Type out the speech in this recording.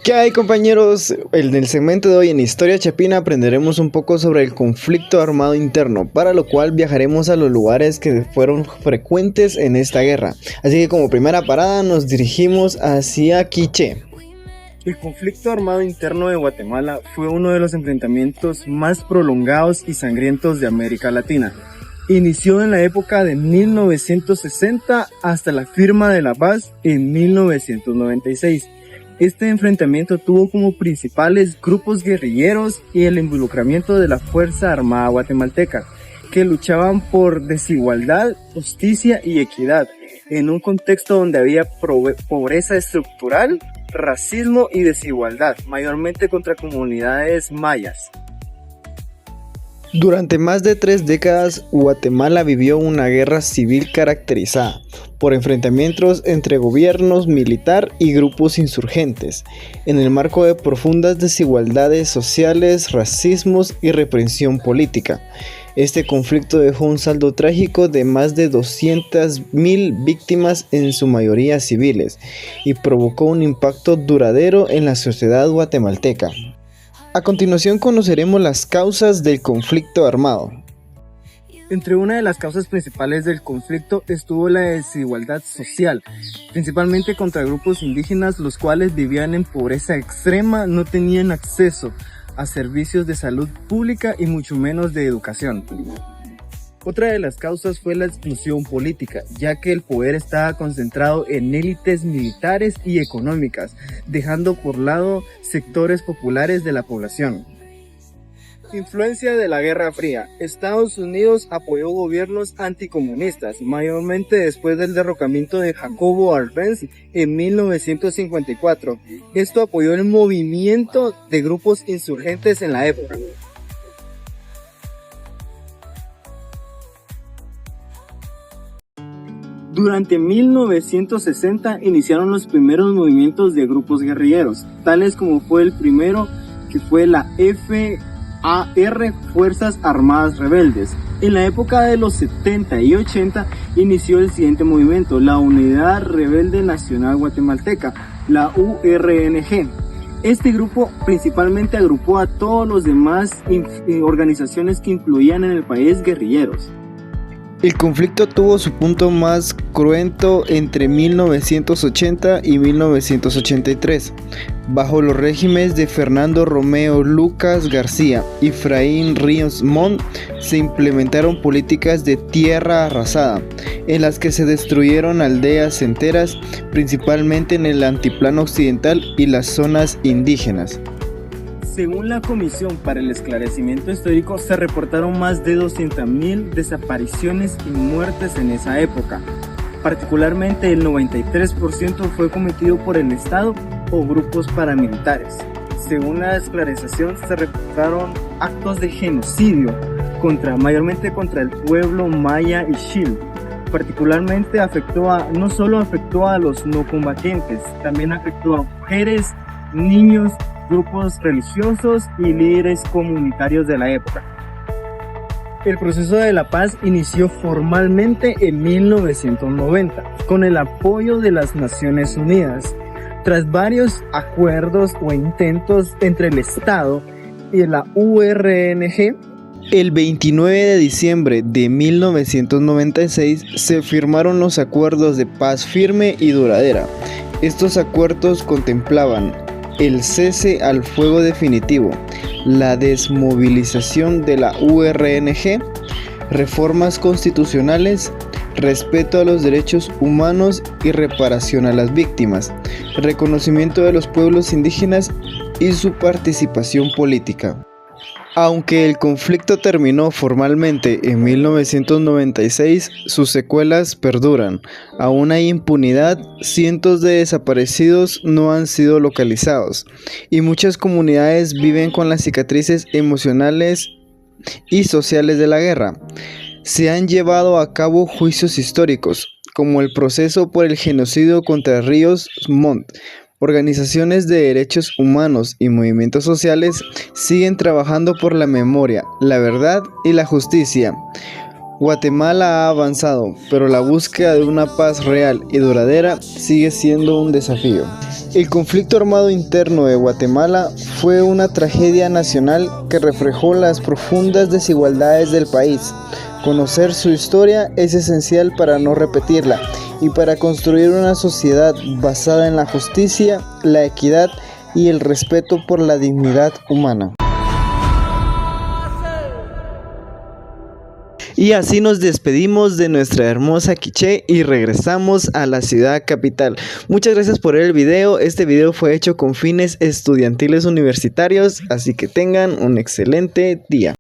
¿Qué hay, compañeros? En el segmento de hoy en Historia Chapina aprenderemos un poco sobre el conflicto armado interno, para lo cual viajaremos a los lugares que fueron frecuentes en esta guerra. Así que como primera parada nos dirigimos hacia Quiché. El conflicto armado interno de Guatemala fue uno de los enfrentamientos más prolongados y sangrientos de América Latina. Inició en la época de 1960 hasta la firma de la paz en 1996. Este enfrentamiento tuvo como principales grupos guerrilleros y el involucramiento de la Fuerza Armada Guatemalteca, que luchaban por desigualdad, justicia y equidad, en un contexto donde había pobreza estructural, racismo y desigualdad, mayormente contra comunidades mayas. Durante más de 3 décadas, Guatemala vivió una guerra civil caracterizada por enfrentamientos entre gobiernos militar y grupos insurgentes, en el marco de profundas desigualdades sociales, racismos y represión política. Este conflicto dejó un saldo trágico de más de 200,000 víctimas, en su mayoría civiles, y provocó un impacto duradero en la sociedad guatemalteca. A continuación conoceremos las causas del conflicto armado. Entre una de las causas principales del conflicto estuvo la desigualdad social, principalmente contra grupos indígenas, los cuales vivían en pobreza extrema, no tenían acceso a servicios de salud pública y mucho menos de educación. Otra de las causas fue la exclusión política, ya que el poder estaba concentrado en élites militares y económicas, dejando por lado sectores populares de la población. Influencia de la Guerra Fría. Estados Unidos apoyó gobiernos anticomunistas, mayormente después del derrocamiento de Jacobo Arbenz en 1954. Esto apoyó el movimiento de grupos insurgentes en la época. Durante 1960 iniciaron los primeros movimientos de grupos guerrilleros, tales como fue el primero, que fue la FAR, Fuerzas Armadas Rebeldes. En la época de los 70 y 80 inició el siguiente movimiento, la Unidad Rebelde Nacional Guatemalteca, la URNG. Este grupo principalmente agrupó a todos los demás organizaciones que influían en el país guerrilleros. El conflicto tuvo su punto más cruento entre 1980 y 1983, bajo los regímenes de Fernando Romeo Lucas García y Efraín Ríos Montt. Se implementaron políticas de tierra arrasada, en las que se destruyeron aldeas enteras, principalmente en el altiplano occidental y las zonas indígenas. Según la Comisión para el Esclarecimiento Histórico, se reportaron más de 200,000 desapariciones y muertes en esa época. Particularmente el 93% fue cometido por el Estado o grupos paramilitares. Según la esclarecimiento, se reportaron actos de genocidio mayormente contra el pueblo maya y xil. Particularmente no solo afectó a los no combatientes, también afectó a mujeres, niños, grupos religiosos y líderes comunitarios de la época. El proceso de la paz inició formalmente en 1990 con el apoyo de las Naciones Unidas. Tras varios acuerdos o intentos entre el Estado y la URNG, el 29 de diciembre de 1996 se firmaron los acuerdos de paz firme y duradera. Estos acuerdos contemplaban el cese al fuego definitivo, la desmovilización de la URNG, reformas constitucionales, respeto a los derechos humanos y reparación a las víctimas, reconocimiento de los pueblos indígenas y su participación política. Aunque el conflicto terminó formalmente en 1996, sus secuelas perduran. Aún hay impunidad, cientos de desaparecidos no han sido localizados, y muchas comunidades viven con las cicatrices emocionales y sociales de la guerra. Se han llevado a cabo juicios históricos, como el proceso por el genocidio contra Ríos Montt. Organizaciones de derechos humanos y movimientos sociales siguen trabajando por la memoria, la verdad y la justicia. Guatemala ha avanzado, pero la búsqueda de una paz real y duradera sigue siendo un desafío. El conflicto armado interno de Guatemala fue una tragedia nacional que reflejó las profundas desigualdades del país. Conocer su historia es esencial para no repetirla y para construir una sociedad basada en la justicia, la equidad y el respeto por la dignidad humana. Y así nos despedimos de nuestra hermosa Quiché y regresamos a la ciudad capital. Muchas gracias por ver el video. Este video fue hecho con fines estudiantiles universitarios, así que tengan un excelente día.